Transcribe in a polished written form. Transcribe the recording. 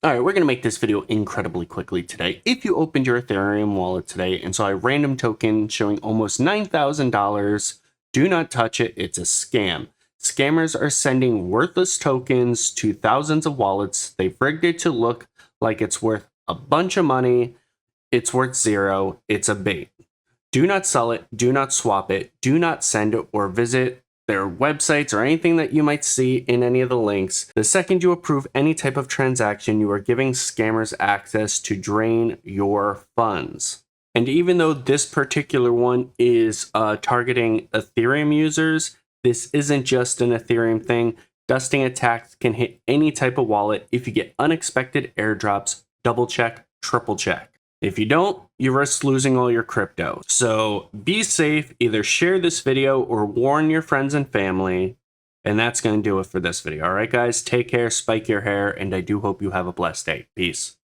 Alright, we're going to make this video incredibly quickly today. If you opened your Ethereum wallet today and saw a random token showing almost $9,000, do not touch it, it's a scam. Scammers are sending worthless tokens to thousands of wallets. They've rigged it to look like it's worth a bunch of money. It's worth zero. It's a bait. Do not sell it. Do not swap it. Do not send it or visit their websites or anything that you might see in any of the links. The second you approve any type of transaction, you are giving scammers access to drain your funds. And even though this particular one is targeting Ethereum users, this isn't just an Ethereum thing. Dusting attacks can hit any type of wallet. If you get unexpected airdrops, double check, triple check. If you don't, you risk losing all your crypto. So be safe, either share this video or warn your friends and family. And that's going to do it for this video. All right, guys, take care, spike your hair, and I do hope you have a blessed day. Peace.